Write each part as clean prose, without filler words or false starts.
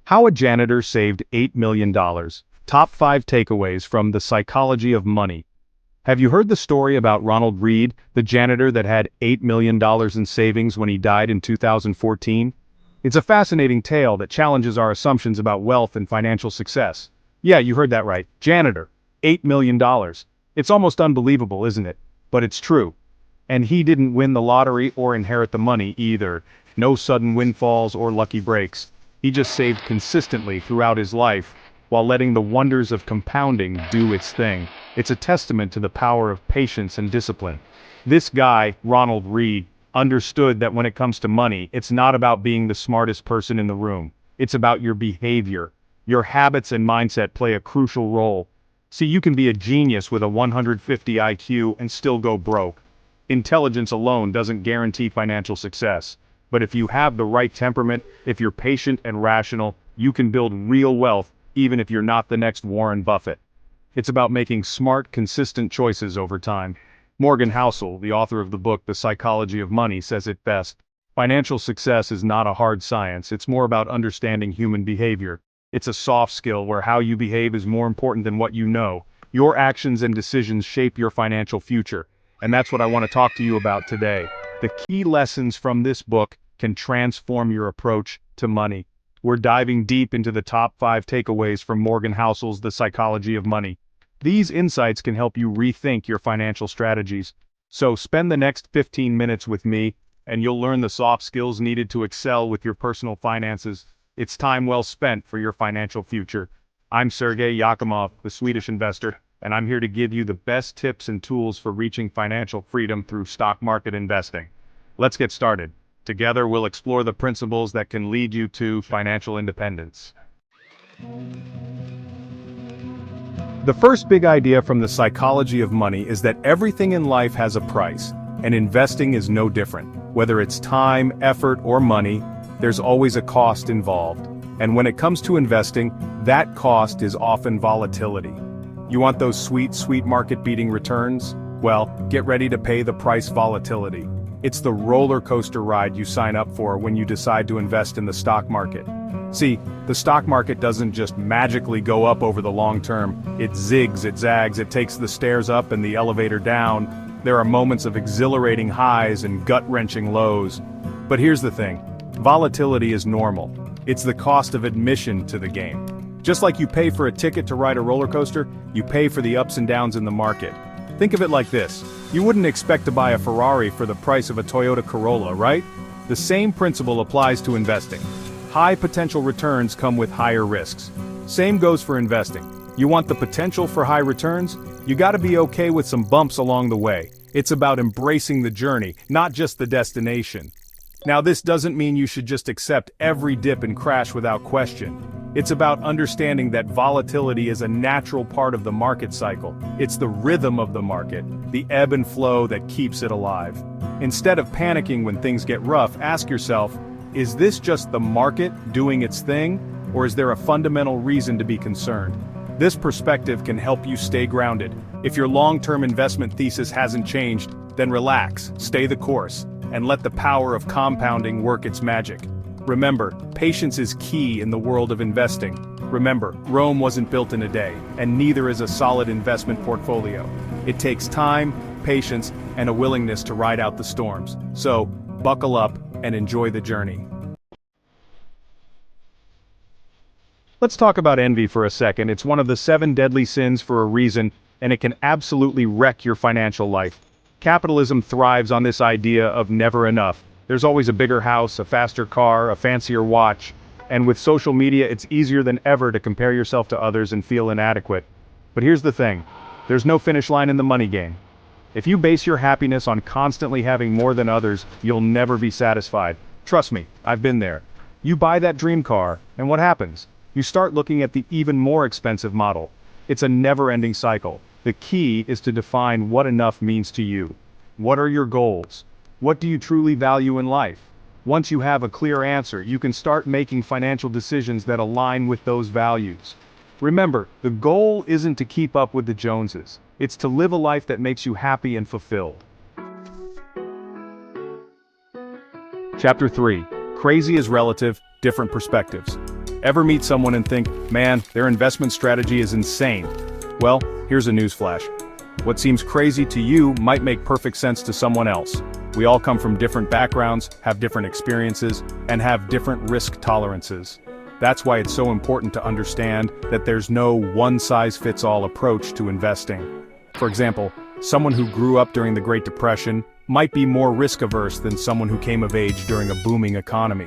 How a Janitor Saved $8 Million. Top 5 Takeaways from The Psychology of Money. Have you heard the story about Ronald Reed, the janitor that had $8 million in savings when he died in 2014? It's a fascinating tale that challenges our assumptions about wealth and financial success. Yeah, you heard that right. Janitor. $8 million. It's almost unbelievable, isn't it? But it's true. And he didn't win the lottery or inherit the money either. No sudden windfalls or lucky breaks. He just saved consistently throughout his life, while letting the wonders of compounding do its thing. It's a testament to the power of patience and discipline. This guy, Ronald Reed, understood that when it comes to money, it's not about being the smartest person in the room. It's about your behavior. Your habits and mindset play a crucial role. See, you can be a genius with a 150 IQ and still go broke. Intelligence alone doesn't guarantee financial success. But if you have the right temperament, if you're patient and rational, you can build real wealth even if you're not the next Warren Buffett. It's about making smart, consistent choices over time. Morgan Housel, the author of the book The Psychology of Money, says it best. Financial success is not a hard science, it's more about understanding human behavior. It's a soft skill where how you behave is more important than what you know. Your actions and decisions shape your financial future. And that's what I want to talk to you about today. The key lessons from this book can transform your approach to money. We're diving deep into the top 5 takeaways from Morgan Housel's The Psychology of Money. These insights can help you rethink your financial strategies. So spend the next 15 minutes with me, and you'll learn the soft skills needed to excel with your personal finances. It's time well spent for your financial future. I'm Sergey Yakimov, the Swedish investor, and I'm here to give you the best tips and tools for reaching financial freedom through stock market investing. Let's get started. Together we'll explore the principles that can lead you to financial independence. The first big idea from the psychology of money is that everything in life has a price, and investing is no different. Whether it's time, effort, or money, there's always a cost involved. And when it comes to investing, that cost is often volatility. You want those sweet market-beating returns? Well, get ready to pay the price volatility. It's the roller coaster ride you sign up for when you decide to invest in the stock market. See, the stock market doesn't just magically go up over the long term. It zigs, it zags, it takes the stairs up and the elevator down. There are moments of exhilarating highs and gut-wrenching lows. But here's the thing. Volatility is normal. It's the cost of admission to the game. Just like you pay for a ticket to ride a roller coaster, you pay for the ups and downs in the market. Think of it like this. You wouldn't expect to buy a Ferrari for the price of a Toyota Corolla, right? The same principle applies to investing. High potential returns come with higher risks. Same goes for investing. You want the potential for high returns? You gotta be okay with some bumps along the way. It's about embracing the journey, not just the destination. Now, this doesn't mean you should just accept every dip and crash without question. It's about understanding that volatility is a natural part of the market cycle. It's the rhythm of the market, the ebb and flow that keeps it alive. Instead of panicking when things get rough, ask yourself, is this just the market doing its thing, or is there a fundamental reason to be concerned? This perspective can help you stay grounded. If your long-term investment thesis hasn't changed, then relax, stay the course, and let the power of compounding work its magic. Remember, patience is key in the world of investing. Remember, Rome wasn't built in a day, and neither is a solid investment portfolio. It takes time, patience, and a willingness to ride out the storms. So, buckle up and enjoy the journey. Let's talk about envy for a second. It's one of the 7 deadly sins for a reason, and it can absolutely wreck your financial life. Capitalism thrives on this idea of never enough. There's always a bigger house, a faster car, a fancier watch. And with social media, it's easier than ever to compare yourself to others and feel inadequate. But here's the thing. There's no finish line in the money game. If you base your happiness on constantly having more than others, you'll never be satisfied. Trust me, I've been there. You buy that dream car, and what happens? You start looking at the even more expensive model. It's a never-ending cycle. The key is to define what enough means to you. What are your goals? What do you truly value in life? Once you have a clear answer, you can start making financial decisions that align with those values. Remember, the goal isn't to keep up with the Joneses. It's to live a life that makes you happy and fulfilled. Chapter 3. Crazy is relative, different perspectives. Ever meet someone and think, man, their investment strategy is insane? Well, here's a newsflash. What seems crazy to you might make perfect sense to someone else. We all come from different backgrounds, have different experiences, and have different risk tolerances. That's why it's so important to understand that there's no one-size-fits-all approach to investing. For example, someone who grew up during the Great Depression might be more risk-averse than someone who came of age during a booming economy.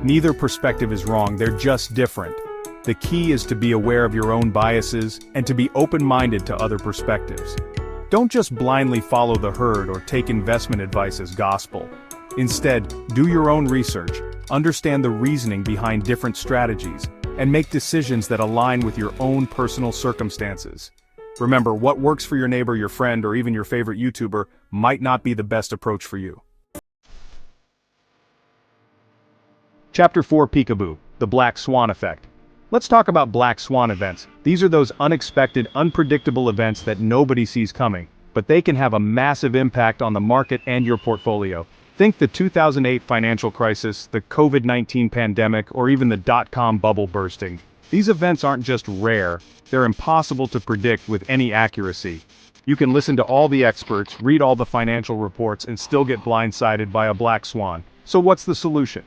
Neither perspective is wrong, they're just different. The key is to be aware of your own biases and to be open-minded to other perspectives. Don't just blindly follow the herd or take investment advice as gospel. Instead, do your own research, understand the reasoning behind different strategies, and make decisions that align with your own personal circumstances. Remember, what works for your neighbor, your friend, or even your favorite YouTuber might not be the best approach for you. Chapter 4: Peekaboo, the Black Swan Effect. Let's talk about black swan events. These are those unexpected, unpredictable events that nobody sees coming, but they can have a massive impact on the market and your portfolio. Think the 2008 financial crisis, the COVID-19 pandemic, or even the dot-com bubble bursting. These events aren't just rare, they're impossible to predict with any accuracy. You can listen to all the experts, read all the financial reports, and still get blindsided by a black swan. So what's the solution?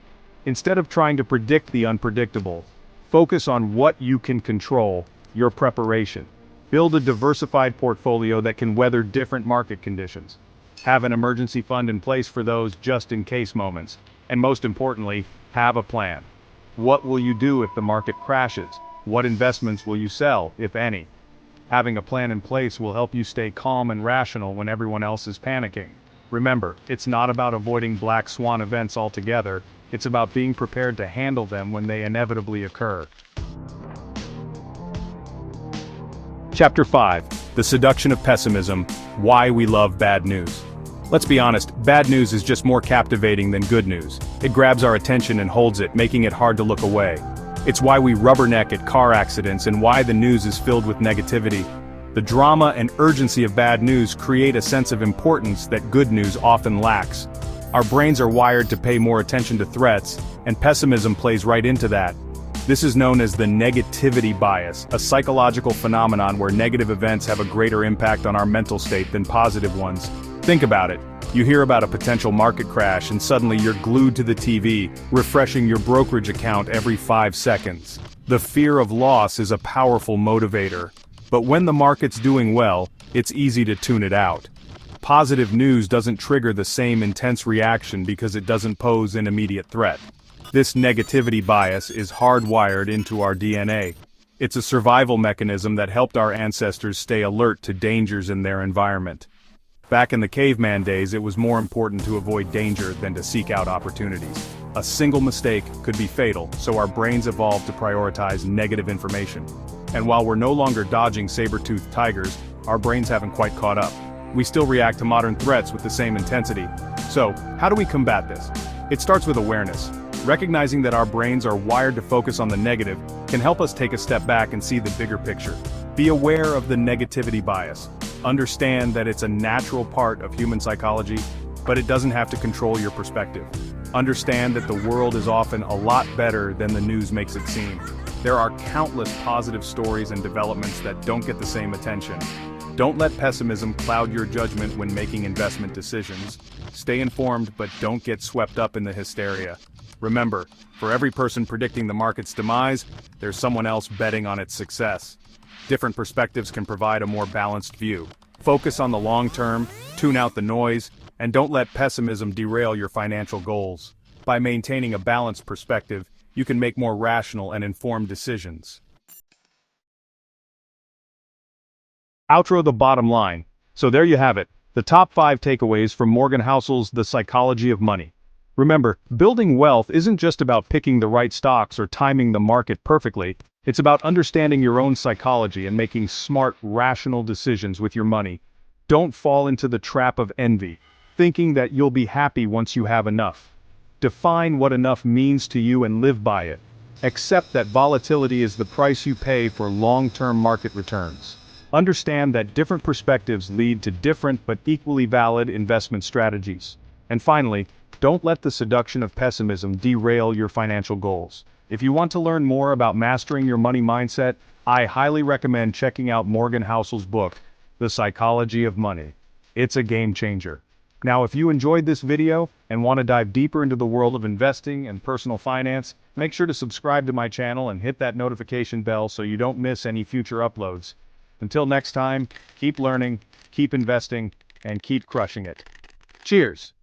Instead of trying to predict the unpredictable, focus on what you can control, your preparation. Build a diversified portfolio that can weather different market conditions. Have an emergency fund in place for those just-in-case moments. And most importantly, have a plan. What will you do if the market crashes? What investments will you sell, if any? Having a plan in place will help you stay calm and rational when everyone else is panicking. Remember, it's not about avoiding black swan events altogether. It's about being prepared to handle them when they inevitably occur. Chapter 5: The Seduction of Pessimism, Why We Love Bad News. Let's be honest, bad news is just more captivating than good news. It grabs our attention and holds it, making it hard to look away. It's why we rubberneck at car accidents and why the news is filled with negativity. The drama and urgency of bad news create a sense of importance that good news often lacks. Our brains are wired to pay more attention to threats, and pessimism plays right into that. This is known as the negativity bias, a psychological phenomenon where negative events have a greater impact on our mental state than positive ones. Think about it. You hear about a potential market crash and suddenly you're glued to the TV, refreshing your brokerage account every 5 seconds. The fear of loss is a powerful motivator. But when the market's doing well, it's easy to tune it out. Positive news doesn't trigger the same intense reaction because it doesn't pose an immediate threat. This negativity bias is hardwired into our DNA. It's a survival mechanism that helped our ancestors stay alert to dangers in their environment. Back in the caveman days, it was more important to avoid danger than to seek out opportunities. A single mistake could be fatal, so our brains evolved to prioritize negative information. And while we're no longer dodging saber-toothed tigers, our brains haven't quite caught up. We still react to modern threats with the same intensity. So, how do we combat this? It starts with awareness. Recognizing that our brains are wired to focus on the negative can help us take a step back and see the bigger picture. Be aware of the negativity bias. Understand that it's a natural part of human psychology, but it doesn't have to control your perspective. Understand that the world is often a lot better than the news makes it seem. There are countless positive stories and developments that don't get the same attention. Don't let pessimism cloud your judgment when making investment decisions. Stay informed, but don't get swept up in the hysteria. Remember, for every person predicting the market's demise, there's someone else betting on its success. Different perspectives can provide a more balanced view. Focus on the long term, tune out the noise, and don't let pessimism derail your financial goals. By maintaining a balanced perspective, you can make more rational and informed decisions. Outro: the bottom line. So there you have it, the top 5 takeaways from Morgan Housel's The Psychology of Money. Remember, building wealth isn't just about picking the right stocks or timing the market perfectly. It's about understanding your own psychology and making smart, rational decisions with your money. Don't fall into the trap of envy, thinking that you'll be happy once you have enough. Define what enough means to you and live by it. Accept that volatility is the price you pay for long-term market returns. Understand that different perspectives lead to different but equally valid investment strategies. And finally, don't let the seduction of pessimism derail your financial goals. If you want to learn more about mastering your money mindset, I highly recommend checking out Morgan Housel's book, The Psychology of Money. It's a game changer. Now, if you enjoyed this video and want to dive deeper into the world of investing and personal finance, make sure to subscribe to my channel and hit that notification bell so you don't miss any future uploads. Until next time, keep learning, keep investing, and keep crushing it. Cheers!